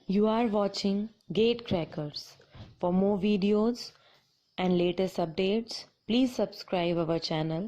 You are watching Gatecrackers. For more videos and latest updates, please subscribe our channel.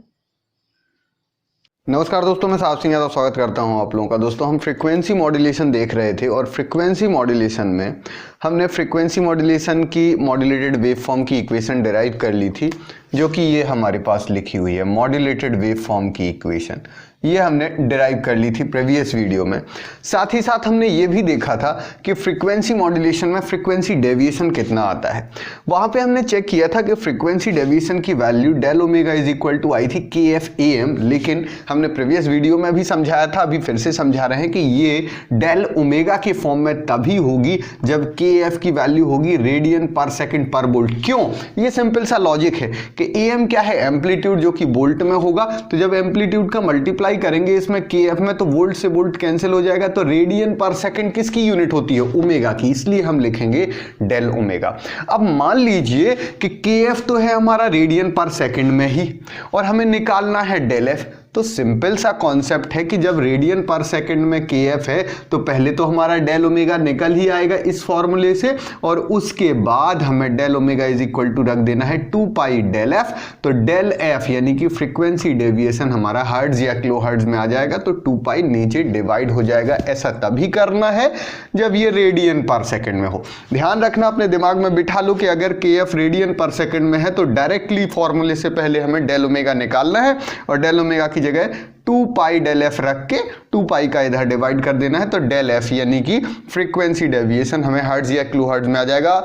नमस्कार दोस्तों, मैं साहब सिंह यादव स्वागत करता हूं आप लोगों का। दोस्तों हम फ्रीक्वेंसी मॉड्यूलेशन देख रहे थे और फ्रीक्वेंसी मॉड्यूलेशन में हमने फ्रीक्वेंसी मॉड्यूलेशन की मॉड्यूलेटेड वेव फॉर्म की इक्वेशन डिराइव कर ली थी, जो कि ये हमारे पास लिखी हुई है। मॉड्यूलेटेड वेव फॉर्म की इक्वेशन ये हमने डिराइव कर ली थी प्रीवियस वीडियो में। साथ ही साथ हमने ये भी देखा था कि फ्रीक्वेंसी मॉड्यूलेशन में फ्रीक्वेंसी डेविएशन कितना आता है। वहाँ पे हमने चेक किया था कि फ्रीक्वेंसी डेविएशन की value del omega is equal to आई थी KF/AM, लेकिन हमने प्रीवियस वीडियो में भी समझाया था, अभी फिर से समझा रहे हैं कि ये डेल ओमेगा के फॉर्म में तभी होगी जब KF की वैल्यू होगी रेडियन पर सेकेंड पर वोल्ट। क्यों? ये सिंपल सा लॉजिक है कि AM क्या है, एम्पलीट्यूड, जो कि वोल्ट में होगा। तो जब एम्पलीट्यूड का मल्टीप्लाई करेंगे इसमें KF में, तो वोल्ट से वोल्ट कैंसिल हो जाएगा। तो रेडियन पर सेकंड किसकी यूनिट होती है? ओमेगा की, इसलिए हम लिखेंगे डेल ओमेगा। अब मान लीजिए कि KF तो है हमारा रेडियन पर सेकंड में ही और हमें निकालना है डेल F। तो सिंपल सा कॉन्सेप्ट है कि जब रेडियन पर सेकंड में KF है तो पहले तो हमारा डेल ओमेगा निकल ही आएगा इस फॉर्मूले से, और उसके बाद हमें del omega is equal to रख देना है 2 पाई डेल F। तो डेल F यानी कि फ्रीक्वेंसी डेविएशन हमारा हर्ट्ज या किलो हर्ट्ज में आ जाएगा, तो 2 पाई नीचे डिवाइड हो जाएगा। ऐसा तभी करना है जब ये रेडियन पर सेकंड में हो। ध्यान रखना, अपने दिमाग में बिठा लो कि अगर KF रेडियन पर सेकंड में है तो डायरेक्टली फॉर्मूले से पहले हमें डेल ओमेगा निकालना है और डेल ओमेगा की जगह 2 पाई डेल F रख के 2 पाई का इधर डिवाइड कर देना है। तो डेल F यानी कि फ्रीक्वेंसी डेविएशन हमें हर्ट्ज या किलो हर्ट्ज में आ जाएगा।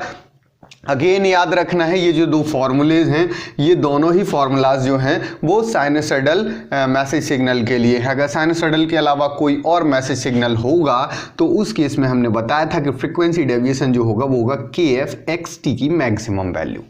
अगेन याद रखना है, ये जो दो फॉर्मूलेज हैं, ये दोनों ही फॉर्मूलाज जो हैं वो साइनसॉइडल मैसेज सिग्नल के लिए है। अगर साइनसॉइडल के अलावा कोई और मैसेज सिग्नल होगा तो उस केस में हमने बताया था कि फ्रीक्वेंसी डेविएशन जो होगा वो होगा KF/XT की मैक्सिमम वैल्यू।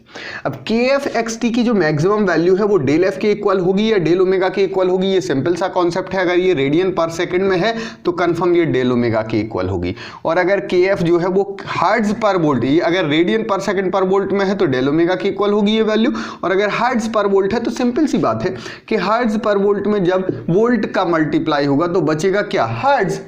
अब KF/XT की जो मैक्सिमम वैल्यू है वो डेल F के इक्वल होगी या डेल ओमेगा के इक्वल होगी? ये सिंपल सा कॉन्सेप्ट है। अगर ये रेडियन पर सेकंड में है तो कंफर्म ये डेल ओमेगा के इक्वल होगी, और अगर KF जो है वो हर्ट्ज पर वोल्ट, ये अगर रेडियन पर सेकंड पर वोल्ट में है तो डेल ओमेगा के इक्वल होगी ये वैल्यू, और अगर हर्ट्ज पर वोल्ट है तो सिंपल सी बात है कि हर्ट्ज पर वोल्ट में जब वोल्ट का मल्टीप्लाई होगा तो बचेगा क्या? हर्ट्ज,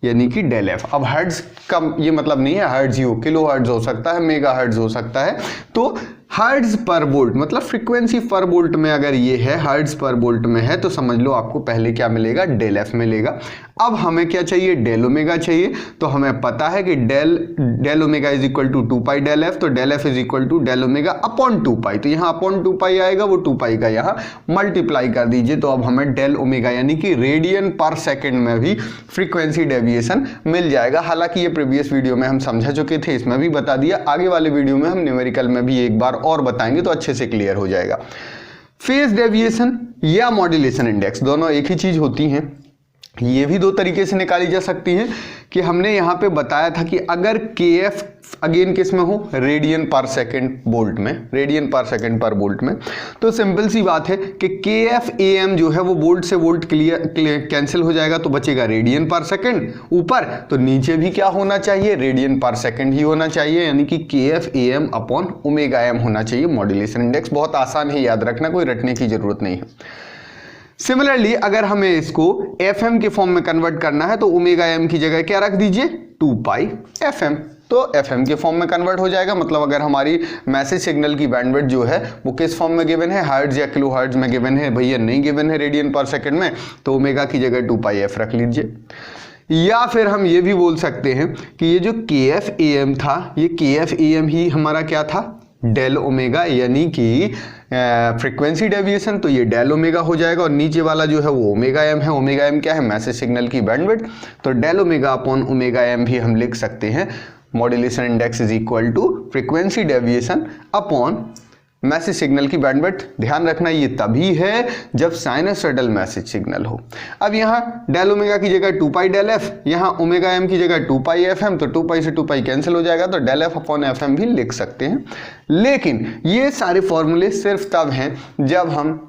यानी कि डेल F। अब हर्ट्ज का ये मतलब नहीं है हर्ट्ज ही हो, किलो हर्ट्ज हो सकता है, मेगा हर्ट्ज हो सकता है। तो हर्ट्ज पर वोल्ट मतलब फ्रीक्वेंसी पर वोल्ट में अगर ये है हर्ट्ज पर वोल्ट में है तो समझ लो आपको पहले क्या मिलेगा? डेल F मिलेगा। अब हमें क्या चाहिए? डेल ओमेगा चाहिए। तो हमें पता है कि del omega is equal to 2 pi del F, तो del F is equal to del omega upon 2 pi. तो यहाँ अपॉन 2 पाई आएगा, वो 2 पाई का यहाँ मल्टीप्लाई कर दीजिए। तो अब हमें डेल ओमेगा यानी कि रेडियन पर सेकेंड में भी फ्रीक्वेंसी डेविएशन मिल जाएगा। हालांकि ये प्रीवियस वीडियो में हम समझा चुके थे, इसमें भी बता दिया। आगे वाले वीडियो में हम न्यूमेरिकल में भी एक बार और बताएंगे तो अच्छे से क्लियर हो जाएगा। फेज डेविएशन या मॉड्यूलेशन इंडेक्स दोनों एक ही चीज होती हैं। ये भी दो तरीके से निकाली जा सकती हैं कि हमने यहाँ पे बताया था कि अगर KF अगेन किस में हो? रेडियन पर सेकंड वोल्ट में, रेडियन पर सेकंड पर वोल्ट में। तो सिंपल सी बात है कि KF/AM जो है वो वोल्ट से वोल्ट क्लियर कैंसिल हो जाएगा, तो बचेगा रेडियन पर सेकंड ऊपर, तो नीचे भी क्या होना चाहिए? रेडियन पर सेकंड ही होना चाहिए, यानी कि KF/AM अपॉन ओमेगा M होना चाहिए मॉड्यूलेशन इंडेक्स। बहुत आसान है, याद रखना, कोई रटने की जरूरत नहीं है। सिमिलरली अगर हमें इसको FM के फॉर्म में कन्वर्ट करना है तो ओमेगा M की जगह क्या रख दीजिए? 2 पाई FM। तो FM के फॉर्म में कन्वर्ट हो जाएगा। मतलब अगर हमारी मैसेज सिग्नल की बैंडविड्थ जो है वो किस फॉर्म में गिवन है? हर्ट्ज या किलो हर्ट्ज में गिवन है। भैया नहीं गिवन है रेडियन पर सेकंड में, तो ओमेगा की जगह 2 पाई F रख लीजिए। या फिर हम ये भी बोल सकते हैं कि ये जो KF/AM था, ये KF/AM ही हमारा क्या था? डेल ओमेगा, यानी कि फ्रीक्वेंसी डेविएशन, तो ये डेल ओमेगा हो जाएगा। और नीचे वाला जो है वो ओमेगा M है। ओमेगा M क्या है? मैसेज सिग्नल की बैंडविड्थ। तो del omega upon omega M भी हम लिख सकते हैं। Modulation index is equal to frequency deviation upon message signal की बैंडविड्थ। ध्यान रखना ये तभी है जब साइनसॉइडल मैसेज सिग्नल हो। अब यहाँ डेल ओमेगा की जगह 2 पाई डेल F, यहाँ ओमेगा M की जगह 2 पाई FM, तो 2 पाई से 2 पाई कैंसिल हो जाएगा, तो डेल F अपॉन FM भी लिख सकते हैं। लेकिन ये सारे फॉर्मूले सिर्फ तब हैं जब हम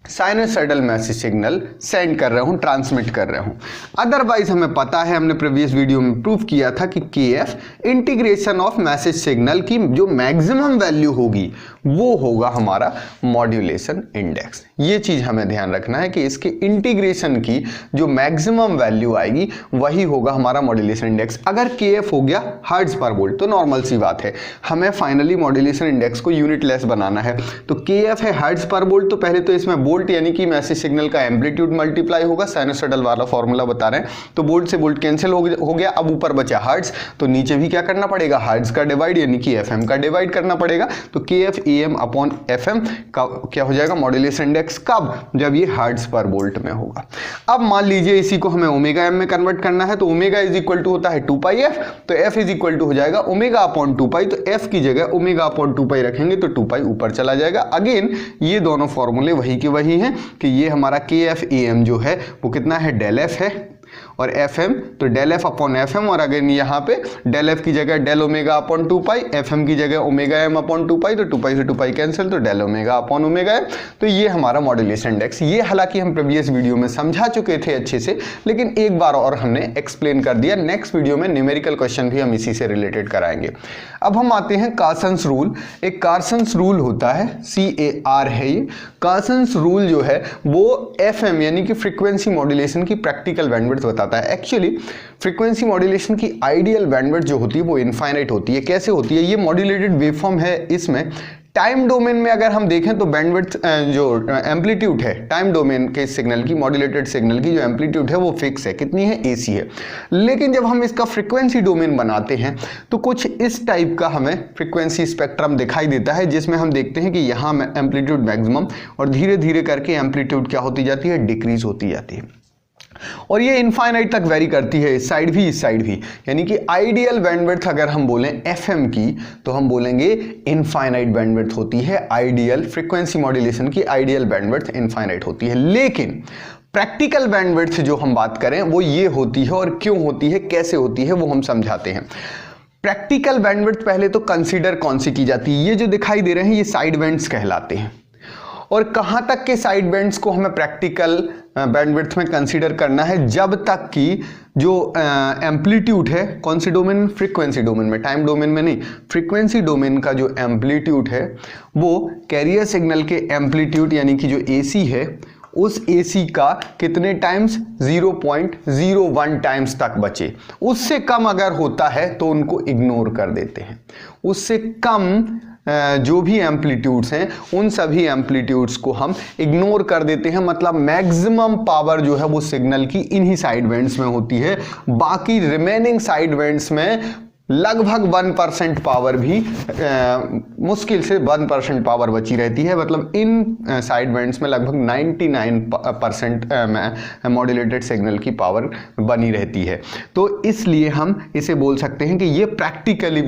साइनोसॉइडल मैसेज सिग्नल सेंड कर रहा हूं, ट्रांसमिट कर रहा हूं। अदरवाइज हमें पता है, हमने प्रीवियस वीडियो में प्रूव किया था कि KF integration of message signal की जो मैक्सिमम वैल्यू होगी वो होगा हमारा मॉड्यूलेशन इंडेक्स। ये चीज हमें ध्यान रखना है कि इसके इंटीग्रेशन की जो मैक्सिमम वैल्यू आएगी वही होगा हमारा मॉड्यूलेशन इंडेक्स। अगर केएफ हो गया हर्ट्ज पर वोल्ट तो नॉर्मल सी बात है, हमें फाइनली मॉड्यूलेशन इंडेक्स को यूनिटलेस बनाना है। तो केएफ है हर्ट्ज पर वोल्ट, तो पहले तो इसमें वोल्ट यानी कि मैसेज सिग्नल का एम्पलीट्यूड मल्टीप्लाई होगा, साइनोसॉइडल वाला फॉर्मूला बता रहे हैं, तो वोल्ट से वोल्ट कैंसिल हो गया। अब ऊपर बचा हर्ट्ज, तो नीचे भी क्या करना पड़ेगा, हर्ट्ज का डिवाइड यानी कि एफएम का डिवाइड करना पड़ेगा। तो केएफ एम अपॉन एफएम का क्या हो जाएगा मॉड्यूलेशन इंडेक्स, कब, जब ये हर्ट्ज पर वोल्ट में होगा। अब मान लीजिए इसी को हमें ओमेगा एम में कन्वर्ट करना है, तो ओमेगा इज इक्वल टू होता है 2 पाई एफ, तो एफ इज इक्वल टू हो जाएगा ओमेगा अपॉन 2 पाई, तो एफ की जगह ओमेगा अपॉन 2 पाई रखेंगे तो 2 पाई ऊपर चला जाएगा। अगेन ये दोनों फॉर्मूले वही के वही हैं कि ये हमारा के एफ ए एम जो है वो कितना है, डेल एफ है, और एफ एम तो del F upon F M, और अगेन यहाँ पे डेल एफ की जगह del omega upon 2 pi, F M की जगह ओमेगा एम अपॉन 2 पाई, तो 2 पाई से 2 पाई कैंसिल, तो del omega upon omega M. तो ये हमारा मॉड्यूलेशन इंडेक्स, ये हालांकि हम प्रीवियस वीडियो में समझा चुके थे अच्छे से, लेकिन एक बार और हमने एक्सप्लेन कर दिया। नेक्स्ट वीडियो में न्यूमेरिकल क्वेश्चन भी हम इसी से रिलेटेड कराएंगे। अब हम आते हैं कार्सन्स रूल। एक कार्सन्स रूल होता है, CAR है ये। कार्सन्स रूल जो है वो FM यानी कि फ्रीक्वेंसी मॉड्यूलेशन की प्रैक्टिकल बैंडविड्थ बताता है। एक्चुअली फ्रीक्वेंसी मॉड्यूलेशन की आइडियल बैंडविड्थ जो होती है वो इनफाइनाइट होती है। कैसे होती है, ये मॉड्यूलेटेड वेवफॉर्म है, इसमें टाइम डोमेन में अगर हम देखें तो बैंडविड्थ जो एम्पलीट्यूड है टाइम डोमेन के सिग्नल की, मॉड्यूलेटेड सिग्नल की जो एम्पलीट्यूड है वो फिक्स है, कितनी है, AC है। लेकिन जब हम इसका फ्रीक्वेंसी डोमेन बनाते हैं तो कुछ इस टाइप का हमें फ्रीक्वेंसी स्पेक्ट्रम दिखाई देता है, जिसमें हम देखते हैं कि यहाँ एम्पलीट्यूड मैक्सिमम और धीरे धीरे करके एम्पलीट्यूड क्या होती जाती है, डिक्रीज होती जाती है, और ये इनफाइनाइट तक वेरी करती है, इस साइड भी इस साइड भी। यानी कि आइडियल बैंडविड्थ अगर हम बोलें FM की तो हम बोलेंगे इनफाइनाइट बैंडविड्थ होती है। आइडियल फ्रीक्वेंसी मॉड्यूलेशन की आइडियल बैंडविड्थ इनफाइनाइट होती है। लेकिन प्रैक्टिकल बैंडविड्थ जो हम बात करें वो ये होती है, और क्यों होती है, कैसे होती है, वो हम समझाते हैं। प्रैक्टिकल बैंडविड्थ पहले तो कंसीडर कौन सी की जाती है, ये जो दिखाई दे रहे हैं ये साइड बैंड्स कहलाते हैं। और कहां तक के साइड बैंड्स को हमें प्रैक्टिकल बैंडविड्थ में कंसीडर करना है, जब तक कि जो एम्पलीट्यूड है, कौन सी डोमेन में, फ्रीक्वेंसी डोमेन में, टाइम डोमेन में नहीं, फ्रीक्वेंसी डोमेन का जो एम्पलीट्यूड है वो कैरियर सिग्नल के एम्पलीट्यूड यानी कि जो AC है उस AC का कितने टाइम्स, 0.01 टाइम्स तक बचे। उससे कम अगर होता है तो उनको इग्नोर कर देते हैं। उससे कम जो भी एम्पलीट्यूड्स हैं उन सभी एम्पलीट्यूड्स को हम इग्नोर कर देते हैं। मतलब मैक्सिमम पावर जो है वो सिग्नल की इन्हीं साइड बैंड्स में होती है, बाकी रिमेनिंग साइड बैंड्स में लगभग 1% पावर भी मुश्किल से 1% पावर बची रहती है। मतलब इन साइड बैंड्स में लगभग 99% मॉड्यूलेटेड सिग्नल की पावर बनी रहती है। तो इसलिए हम इसे बोल सकते हैं कि ये प्रैक्टिकल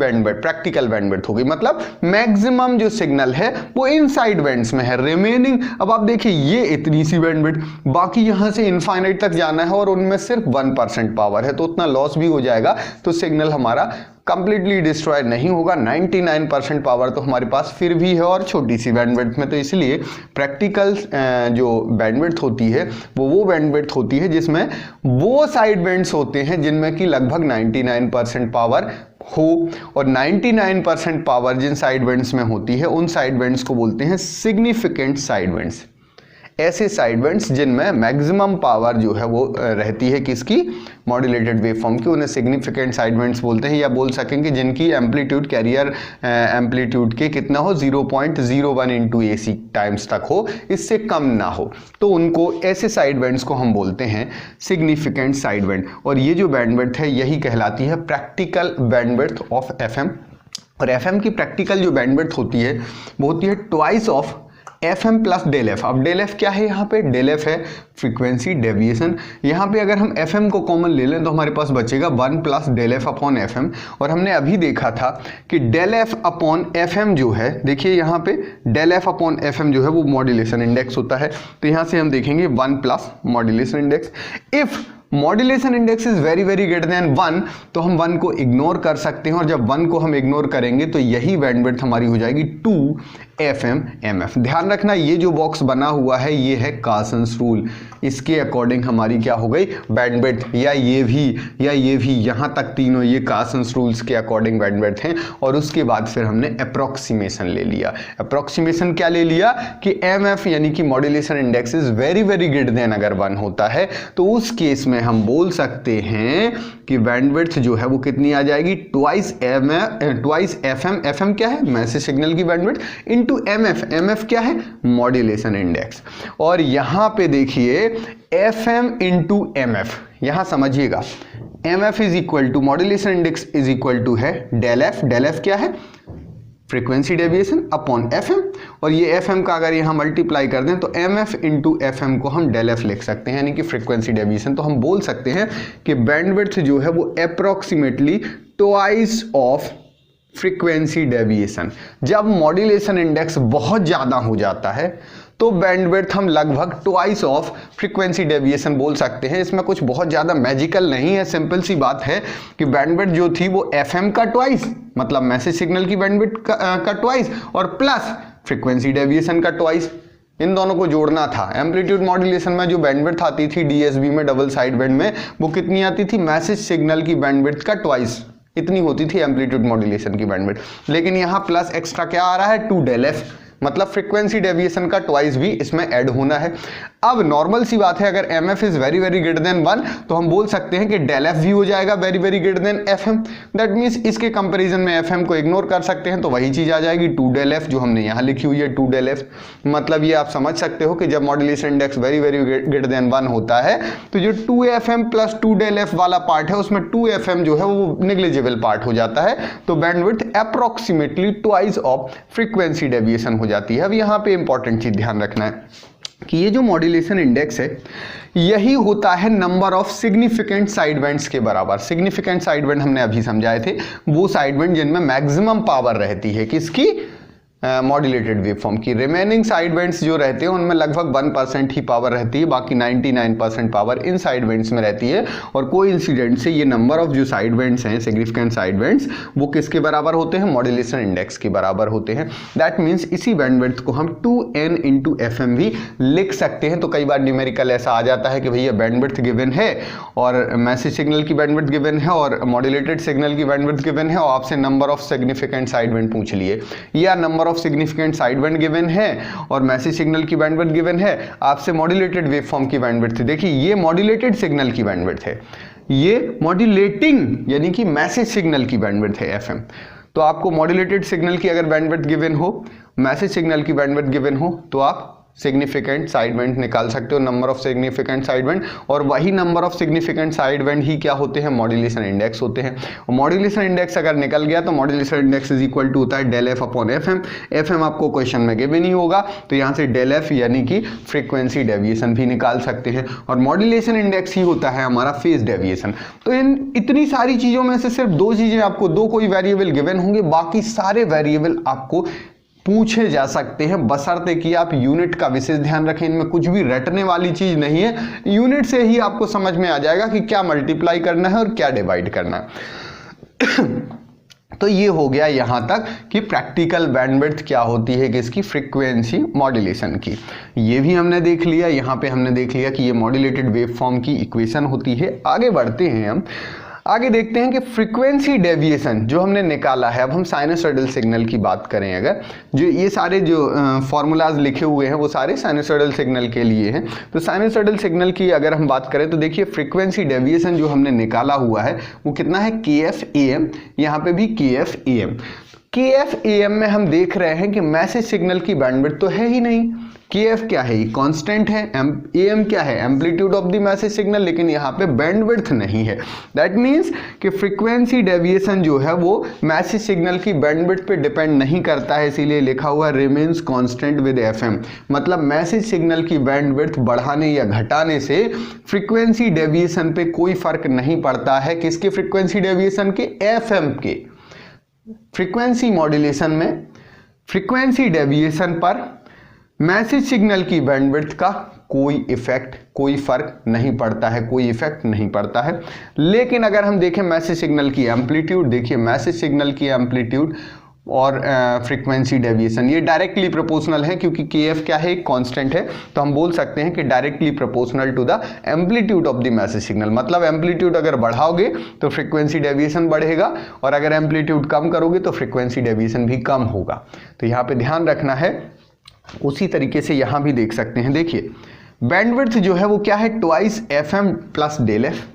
बैंडविड्थ होगी। मतलब मैक्सिमम जो सिग्नल है वो इन साइड बैंड्स में है, रिमेनिंग, अब आप देखिए ये इतनी सी बैंडविड्थ, बाकी यहां से इनफाइनाइट तक जाना है और उनमें सिर्फ 1% पावर है, तो उतना लॉस भी हो जाएगा, तो सिग्नल हमारा कंप्लीटली डिस्ट्रॉय नहीं होगा। 99% पावर तो हमारे पास फिर भी है, और छोटी सी बैंडविड्थ में। तो इसलिए प्रैक्टिकल जो बैंडविड्थ होती है वो बैंडविड्थ होती है जिसमें वो साइड बैंड्स होते हैं जिनमें कि लगभग 99% पावर हो, और 99% पावर जिन साइड बैंड्स में होती है उन साइड बैंड्स को बोलते हैं सिग्निफिकेंट साइड बैंड्स। ऐसे साइड बैंड्स जिनमें मैक्सिमम पावर जो है वो रहती है किसकी, मॉड्यूलेटेड वेवफॉर्म की, उन्हें सिग्निफिकेंट साइड बैंड्स बोलते हैं। या बोल सकेंगे जिनकी एम्पलीट्यूड कैरियर एम्पलीट्यूड के कितना हो, 0.01 इंटू AC टाइम्स तक हो, इससे कम ना हो, तो उनको ऐसे साइड बैंड्स को हम बोलते हैं सिग्निफिकेंट साइड बैंड। और ये जो बैंडविड्थ है यही कहलाती है प्रैक्टिकल बैंडविड्थ ऑफ FM। और FM की प्रैक्टिकल जो बैंडविड्थ होती है वो होती है twice of FM plus del F. अब डेल एफ क्या है, यहाँ पे डेल एफ है फ्रीक्वेंसी डेविएशन। यहाँ पे अगर हम FM को कॉमन ले लें तो हमारे पास बचेगा 1 plus del F upon FM। और हमने अभी देखा था कि डेल एफ अपॉन FM जो है, देखिए यहाँ पे डेल एफ अपॉन FM जो है वो मॉड्यूलेशन इंडेक्स होता है। तो यहाँ से हम देखेंगे 1 plus modulation index. If modulation index is very very greater then 1, तो हम 1 को इग्नोर कर सकते हैं, और जब 1 को हम इग्नोर करेंगे तो यही बैंडविड्थ हमारी हो जाएगी 2 FM MF। ध्यान रखना ये जो बॉक्स बना हुआ है ये है कार्सन्स रूल, इसके अकॉर्डिंग हमारी क्या हो गई बैंडविड्थ, या ये भी यहाँ तक तीनों ये कार्सन्स रूल्स के अकॉर्डिंग बैंडविड्थ हैं। और उसके बाद फिर हमने अप्रोक्सीमेशन ले लिया। अप्रोक्सीमेशन क्या ले लिया कि MF यानी कि modulation index is very very greater then अगर 1 होता है तो उस केस में हम बोल सकते हैं कि बैंडविड्थ जो है वो कितनी आ जाएगी, ट्वाइस FM। FM क्या है, मैसेज सिग्नल की बैंडविड्थ, इनटू MF क्या है, मॉड्यूलेशन इंडेक्स। और यहां पे देखिए FM इंटू MF, यहां समझिएगा MF is equal to modulation index is equal to है डेल F क्या है, फ्रीक्वेंसी डेविएशन अपॉन FM, और ये FM का अगर यहाँ मल्टीप्लाई कर दें तो MF इंटू FM को हम डेल F लिख सकते हैं, यानी कि फ्रीक्वेंसी डेविएशन। तो हम बोल सकते हैं कि बैंडविड्थ जो है वो approximately twice of frequency deviation. जब मॉड्यूलेशन इंडेक्स बहुत ज़्यादा हो जाता है तो बैंडविड्थ हम लगभग ट्वाइस ऑफ फ्रीक्वेंसी डेविएशन बोल सकते हैं। इसमें कुछ बहुत ज़्यादा मैजिकल नहीं है, सिंपल सी बात है कि बैंडविड्थ जो थी वो FM का ट्वाइस, मतलब मैसेज सिग्नल की बैंडविड्थ का ट्वाइस, और प्लस फ्रीक्वेंसी डेविएशन का ट्वाइस, इन दोनों को जोड़ना था। एम्पलीट्यूड मॉड्यूलेशन में जो बैंडविड्थ आती थी DSB में डबल साइड बैंड में, वो कितनी आती थी, मैसेज सिग्नल की बैंडविड्थ का ट्वाइस इतनी होती थी एम्पलीट्यूड मॉड्यूलेशन की बैंडविड्थ। लेकिन यहाँ प्लस एक्स्ट्रा क्या आ रहा है, 2 डेल F, मतलब फ्रीक्वेंसी डेविएशन का ट्वाइस भी इसमें ऐड होना है। अब नॉर्मल सी बात है, अगर MF is very very greater then 1 तो हम बोल सकते हैं कि डेल F भी हो जाएगा very very greater than FM। That means इसके कंपैरिजन में FM को इग्नोर कर सकते हैं, तो वही चीज आ जाएगी 2 डेल F जो हमने यहाँ लिखी हुई है 2 डेल F। मतलब ये आप समझ सकते हो कि जब modulation index very very greater then 1 होता है तो जो 2FM प्लस 2 डेल F वाला पार्ट है उसमें 2FM जो है वो निग्लिजिबल पार्ट हो जाता है, तो bandwidth approximately twice of frequency deviation हो जाती है। अब यहाँ पे इंपॉर्टेंट चीज ध्यान रखना है कि ये जो मॉड्यूलेशन इंडेक्स है यही होता है नंबर ऑफ सिग्निफिकेंट साइडबैंड्स के बराबर। सिग्निफिकेंट साइडबैंड हमने अभी समझाए थे, वो साइडबैंड जिनमें मैक्सिमम पावर रहती है किसकी, मॉड्यूलेटेड वेवफॉर्म की। रिमेनिंग साइडबैंड्स जो रहते हैं उनमें लगभग 1% ही पावर रहती है, बाकी 99% पावर इन साइडबैंड्स में रहती है। और कोई इंसिडेंट से ये नंबर ऑफ जो साइडबैंड्स हैं सिग्निफिकेंट साइडबैंड्स वो किसके बराबर होते हैं, मॉड्यूलेशन इंडेक्स के बराबर होते हैं। दैट मीन्स इसी बैंडविड्थ को हम 2n इंटू FM भी लिख सकते हैं। तो कई बार न्यूमेरिकल ऐसा आ जाता है कि भैया बैंडविड्थ गिवन है और मैसेज सिग्नल की बैंडविड्थ गिवन है और मॉड्यूलेटेड सिग्नल की बैंडविड्थ गिवन है, और आपसे नंबर ऑफ सिग्निफिकेंट साइडबैंड पूछ लिए, या number of significant sideband given है और मैसेज सिग्नल की बैंडविड्थ गिवन है, आपसे मॉड्यूलेटेड वेवफॉर्म की बैंडविड्थ। देखिए ये मॉड्यूलेटेड सिग्नल की बैंडविड्थ है, ये मॉड्यूलेटिंग यानी कि मैसेज सिग्नल की बैंडविड्थ है FM। तो आपको मॉड्यूलेटेड सिग्नल की अगर बैंडविड्थ गिवन हो, मैसेज सिग्नल की बैंडविड्थ गिवन हो, तो आप सिग्निफिकेंट साइडबैंड निकाल सकते हो, नंबर ऑफ सिग्निफिकेंट साइडबैंड, और वही नंबर ऑफ सिग्निफिकेंट साइडबैंड ही क्या होते हैं, मॉड्यूलेशन इंडेक्स होते हैं। और मॉड्यूलेशन इंडेक्स अगर निकल गया तो modulation index is equal to होता है del F upon FM। FM आपको क्वेश्चन में गिवन ही होगा, तो यहाँ से डेल F यानी कि फ्रीक्वेंसी डेविएशन भी निकाल सकते हैं, और मॉड्यूलेशन इंडेक्स ही होता है हमारा फेज डेविएशन। तो इन इतनी सारी चीज़ों में से सिर्फ 2 चीज़ें आपको, 2 कोई वेरिएबल गिवन होंगे, बाकी सारे वेरिएबल आपको पूछे जा सकते हैं, बशर्ते कि आप यूनिट का विशेष ध्यान रखें। इनमें कुछ भी रटने वाली चीज नहीं है, यूनिट से ही आपको समझ में आ जाएगा कि क्या मल्टीप्लाई करना है और क्या डिवाइड करना है। तो ये हो गया यहां तक कि प्रैक्टिकल बैंडविड्थ क्या होती है किसकी, फ्रीक्वेंसी मॉड्यूलेशन की। ये भी हमने देख लिया, यहां पे हमने देख लिया कि ये मॉड्यूलेटेड वेवफॉर्म की इक्वेशन होती है। आगे बढ़ते हैं, हम आगे देखते हैं कि फ्रीक्वेंसी डेविएशन जो हमने निकाला है। अब हम साइनसॉइडल सिग्नल की बात करें, अगर जो ये सारे जो फॉर्मूलाज लिखे हुए हैं वो सारे साइनसॉइडल सिग्नल के लिए हैं। तो साइनसॉइडल सिग्नल की अगर हम बात करें तो देखिए फ्रीक्वेंसी डेविएशन जो हमने निकाला हुआ है वो कितना है, KF/AM। यहाँ पे भी KF/AM। KF/AM में हम देख रहे हैं कि मैसेज सिग्नल की बैंडविड्थ तो है ही नहीं, KF क्या है, कांस्टेंट है, AM क्या है, amplitude of the message signal, लेकिन यहाँ पे बैंडविड्थ नहीं है। दैट मीन्स कि फ्रीक्वेंसी डेविएशन जो है वो मैसेज सिग्नल की बैंडविड्थ पे डिपेंड नहीं करता है, इसीलिए लिखा हुआ रिमेन्स कांस्टेंट विद FM। मतलब मैसेज सिग्नल की बैंडविड्थ बढ़ाने या घटाने से फ्रीक्वेंसी डेविएशन पे कोई फर्क नहीं पड़ता है। किसके फ्रीक्वेंसी डेविएशन के, FM के। फ्रीक्वेंसी मॉड्यूलेशन में फ्रीक्वेंसी डेविएशन पर मैसेज सिग्नल की बैंडविड्थ का कोई इफेक्ट, कोई फर्क नहीं पड़ता है, कोई इफेक्ट नहीं पड़ता है। लेकिन अगर हम देखें मैसेज सिग्नल की एम्पलीट्यूड, देखिए मैसेज सिग्नल की एम्पलीट्यूड और फ्रीक्वेंसी डेविएशन ये डायरेक्टली प्रोपोर्शनल है, क्योंकि KF क्या है, एक कांस्टेंट है, तो हम बोल सकते हैं कि directly proportional to the amplitude of the message signal. मतलब एम्पलीट्यूड अगर बढ़ाओगे तो फ्रीक्वेंसी डेविएशन बढ़ेगा, और अगर एम्पलीट्यूड कम करोगे तो फ्रीक्वेंसी डेविएशन भी कम होगा। तो यहाँ पे ध्यान रखना है। उसी तरीके से यहाँ भी देख सकते हैं, देखिए बैंडविड्थ जो है वो क्या है, twice FM plus del F.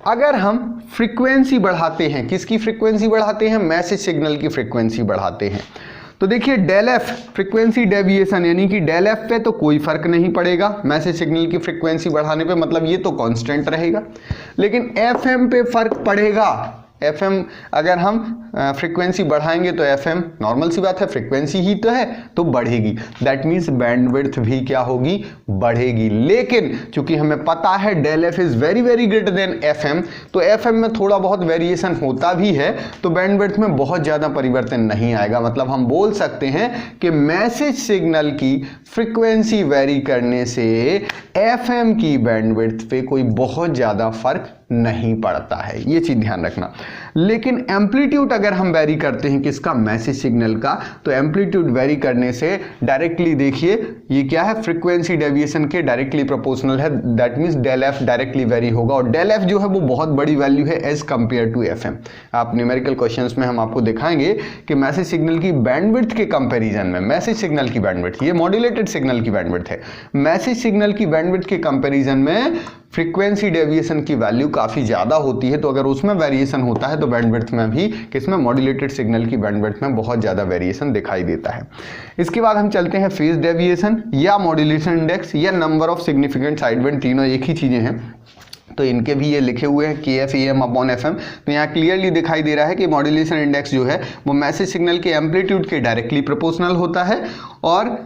अगर हम फ्रीक्वेंसी बढ़ाते हैं, किसकी फ्रीक्वेंसी बढ़ाते हैं, मैसेज सिग्नल की फ्रीक्वेंसी बढ़ाते हैं, तो देखिए डेल एफ फ्रीक्वेंसी डेविएशन यानी कि डेल एफ पे तो कोई फर्क नहीं पड़ेगा मैसेज सिग्नल की फ्रीक्वेंसी बढ़ाने पे, मतलब ये तो कांस्टेंट रहेगा। लेकिन FM पे फर्क पड़ेगा। FM अगर हम फ्रीक्वेंसी बढ़ाएंगे तो FM नॉर्मल सी बात है, फ्रीक्वेंसी ही तो है, तो बढ़ेगी। दैट मीन्स बैंडविड्थ भी क्या होगी, बढ़ेगी। लेकिन चूंकि हमें पता है del F is very very greater than FM, तो FM में थोड़ा बहुत वेरिएशन होता भी है, तो बैंडविड्थ में बहुत ज़्यादा परिवर्तन नहीं आएगा। मतलब हम बोल सकते हैं कि मैसेज सिग्नल की फ्रीक्वेंसी वेरी करने से FM की बैंडविड्थ पे कोई बहुत ज़्यादा फर्क नहीं पड़ता है, ये चीज ध्यान रखना। लेकिन एम्पलीट्यूड अगर हम वेरी करते हैं किसका, मैसेज सिग्नल का, तो एम्पलीट्यूड वेरी करने से डायरेक्टली देखिए ये क्या है, फ्रीक्वेंसी डेविएशन के डायरेक्टली प्रोपोर्शनल है। That means del F directly vary होगा, और डेल एफ जो है वो बहुत बड़ी वैल्यू है एज कंपेयर टू FM। आप न्यूमेरिकल क्वेश्चंस में हम आपको दिखाएंगे कि मैसेज सिग्नल की बैंडविड्थ के कंपैरिजन में, मैसेज सिग्नल की बैंडविड्थ, ये मॉड्यूलेटेड सिग्नल की बैंडविड्थ है, मैसेज सिग्नल की बैंडविड्थ के कंपैरिजन में फ्रीक्वेंसी डेविएशन की वैल्यू काफ़ी ज़्यादा होती है। तो अगर उसमें वेरिएशन होता है तो बैंडविड्थ में भी, किसमें, मॉड्यूलेटेड सिग्नल की बैंडविड्थ में बहुत ज़्यादा वेरिएशन दिखाई देता है। इसके बाद हम चलते हैं फेज डेविएशन या मॉड्यूलेशन इंडेक्स या नंबर ऑफ सिग्निफिकेंट साइडबैंड, तीनों एक ही चीज़ें हैं, तो इनके भी ये लिखे हुए हैं KF AM अपॉन FM। तो यहाँ क्लियरली दिखाई दे रहा है कि मॉड्यूलेशन इंडेक्स जो है वो मैसेज सिग्नल के एम्पलीट्यूड के डायरेक्टली प्रोपोर्शनल होता है, और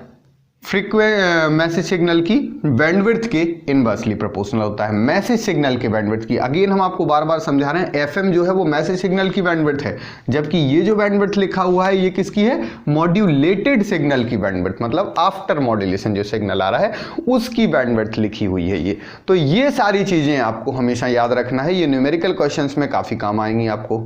मैसेज सिग्नल की बैंडविड्थ के इनवर्सली प्रोपोर्शनल होता है। मैसेज सिग्नल के बैंडविड्थ की, अगेन हम आपको बार बार समझा रहे हैं, FM जो है वो मैसेज सिग्नल की बैंडविड्थ है, जबकि ये जो बैंडविड्थ लिखा हुआ है ये किसकी है, मॉड्यूलेटेड सिग्नल की बैंडविड्थ, मतलब आफ्टर मॉड्यूलेशन जो सिग्नल आ रहा है उसकी बैंडविड्थ लिखी हुई है ये। तो ये सारी चीजें आपको हमेशा याद रखना है, ये न्यूमेरिकल क्वेश्चंस में काफी काम आएंगी आपको।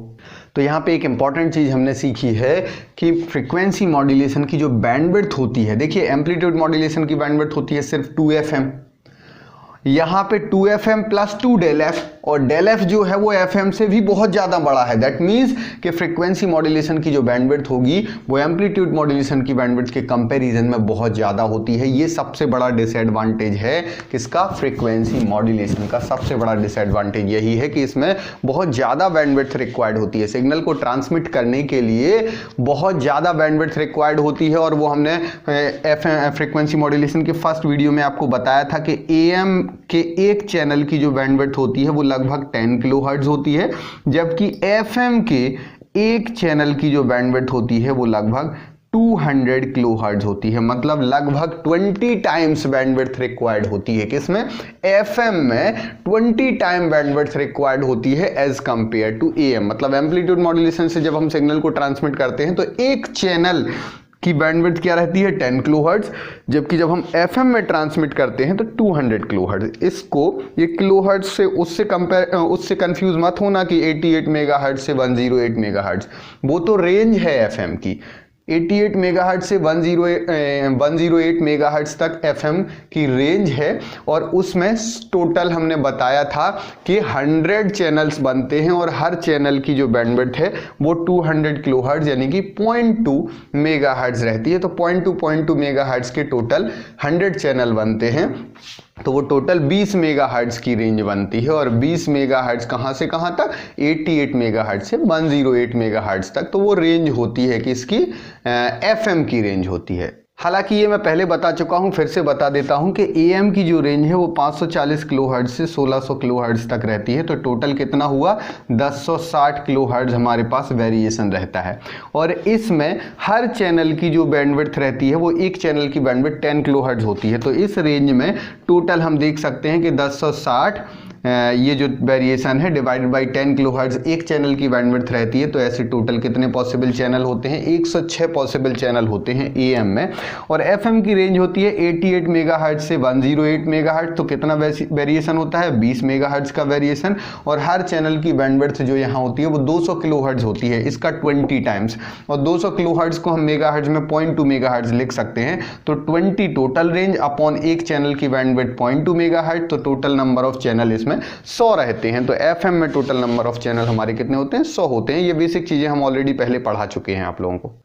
तो यहाँ पे एक इंपॉर्टेंट चीज हमने सीखी है कि फ्रीक्वेंसी मॉड्यूलेशन की जो बैंडविड्थ होती है, देखिए एम्पलीट्यूड मॉड्यूलेशन की बैंडविड्थ होती है सिर्फ 2FM, यहाँ पे 2FM प्लस 2 डेल एफ, और डेल एफ जो है वो FM से भी बहुत ज़्यादा बड़ा है। दैट मीन्स कि फ्रीक्वेंसी मॉड्यूलेशन की जो बैंडविड्थ होगी वो एम्पलीट्यूड मॉड्यूलेशन की बैंडविड्थ के कंपैरिजन में बहुत ज़्यादा होती है। ये सबसे बड़ा डिसएडवांटेज है किसका, फ्रीक्वेंसी मॉड्यूलेशन का सबसे बड़ा डिसएडवांटेज यही है कि इसमें बहुत ज़्यादा बैंडविड्थ रिक्वायर्ड होती है, सिग्नल को ट्रांसमिट करने के लिए बहुत ज़्यादा बैंडविड्थ रिक्वायर्ड होती है। और वो हमने फ्रीक्वेंसी मॉड्यूलेशन के फर्स्ट वीडियो में आपको बताया था कि AM के एक चैनल की जो बैंडविड्थ होती है वो लगभग 10 किलोहर्ट्ज होती है, जबकि FM के एक चैनल की जो बैंडविड्थ होती है वो लगभग 200 किलोहर्ट्ज होती है। मतलब लगभग 20 टाइम्स बैंडविड्थ रिक्वायर्ड होती है, किसमें, FM में 20 टाइम बैंडविड्थ रिक्वायर्ड होती है एज कंपेयर टू AM। मतलब एम्पलीट्यूड मॉड्यूलेशन से जब हम सिग्नल को ट्रांसमिट करते हैं तो एक चैनल की बैंडविड्थ क्या रहती है, 10 किलोहर्ट्ज, जबकि जब हम FM में ट्रांसमिट करते हैं तो 200 किलोहर्ट्ज। इसको ये किलोहर्ट्ज से उससे कंफ्यूज मत होना कि 88 मेगाहर्ट्ज से 108 मेगाहर्ट्ज, वो तो रेंज है FM की। 88 मेगाहर्ट्ज से 108 मेगाहर्ट्ज तक FM की रेंज है, और उसमें टोटल हमने बताया था कि 100 चैनल्स बनते हैं और हर चैनल की जो बैंडविड्थ है वो 200 किलोहर्ट्ज यानी कि 0.2 मेगाहर्ट्ज रहती है। तो 0.2 मेगाहर्ट्ज के टोटल 100 चैनल बनते हैं, तो वो टोटल 20 मेगाहर्ट्ज की रेंज बनती है। और 20 मेगाहर्ट्ज कहाँ से कहाँ तक, 88 मेगाहर्ट्ज से 108 मेगाहर्ट्ज तक, तो वो रेंज होती है किसकी, FM की रेंज होती है। हालांकि ये मैं पहले बता चुका हूँ, फिर से बता देता हूँ कि AM की जो रेंज है वो 540 किलोहर्ट्ज से 1600 किलोहर्ट्ज तक रहती है। तो टोटल कितना हुआ, 1060 किलोहर्ट्ज हमारे पास वेरिएशन रहता है। और इसमें हर चैनल की जो बैंडविड्थ रहती है वो एक चैनल की बैंडविड्थ 10 किलोहर्ट्ज होती है। तो इस रेंज में टोटल हम देख सकते हैं कि 1060 ये जो वेरिएशन है डिवाइडेड बाई 10 किलोहर्ट्ज एक चैनल की बैंडविड्थ रहती है, तो ऐसे टोटल कितने पॉसिबल चैनल होते हैं? 106 पॉसिबल चैनल होते हैं AM में। और FM की रेंज होती है 88 मेगाहर्ट्ज से 108 मेगाहर्ट्ज, तो कितना वेरिएशन होता है? 20 मेगाहर्ट्ज का वेरिएशन। और हर चैनल की बैंडविड्थ जो यहाँ होती है वो 200 किलोहर्ट्ज होती है, इसका 20 टाइम्स। और 200 किलोहर्ट्ज को हम मेगाहर्ट्ज में 0.2 मेगाहर्ट्ज लिख सकते हैं, तो 20 टोटल रेंज अपॉन एक चैनल की बैंडविड्थ 0.2 मेगाहर्ट्ज, तो टोटल नंबर ऑफ चैनल इसमें 100 रहते हैं। तो FM में टोटल नंबर ऑफ चैनल हमारे कितने होते हैं? 100 होते हैं। ये बेसिक चीजें हम ऑलरेडी पहले पढ़ा चुके हैं आप लोगों को।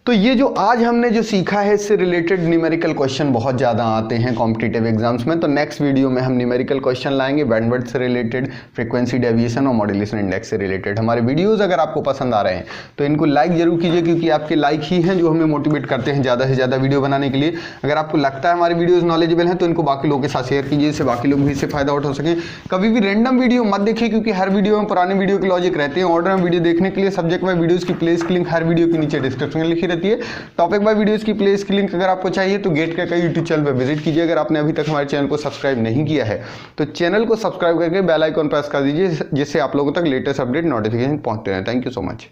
तो ये जो आज हमने जो सीखा है इससे रिलेटेड न्यूमेरिकल क्वेश्चन बहुत ज़्यादा आते हैं कॉम्पिटिटिव एग्जाम्स में, तो नेक्स्ट वीडियो में हम न्यूमेरिकल क्वेश्चन लाएंगे बैंडविड्थ से रिलेटेड, फ्रीक्वेंसी डेविएशन और मॉड्यूलेशन इंडेक्स से रिलेटेड। हमारे वीडियोस अगर आपको पसंद आ रहे हैं तो इनको लाइक जरूर कीजिए, क्योंकि आपके लाइक ही हैं जो हमें मोटिवेट करते हैं ज़्यादा से ज़्यादा वीडियो बनाने के लिए। अगर आपको लगता है हमारी वीडियोज़ नॉलेजेबल हैं तो इनको बाकी लोगों के साथ शेयर कीजिए, जिससे बाकी लोग भी इससे फायदा उठा सकें। कभी भी रैंडम वीडियो मत देखिए, क्योंकि हर वीडियो में पुराने वीडियो के लॉजिक रहते हैं। ऑर्डर में वीडियो देखने के लिए सब्जेक्ट वाइज वीडियोज़ की प्लेलिस्ट की लिंक हर वीडियो के नीचे डिस्क्रिप्शन में लिखी रहती है। टॉपिक बाय वीडियोस की प्लेलिस्ट की लिंक अगर आपको चाहिए तो गेट का यूट्यूब चैनल पर विजिट कीजिए। अगर आपने अभी तक हमारे चैनल को सब्सक्राइब नहीं किया है तो चैनल को सब्सक्राइब करके बेल आइकन प्रेस कर दीजिए, जिससे आप लोगों तक लेटेस्ट अपडेट नोटिफिकेशन पहुंचते रहें। Thank you so much.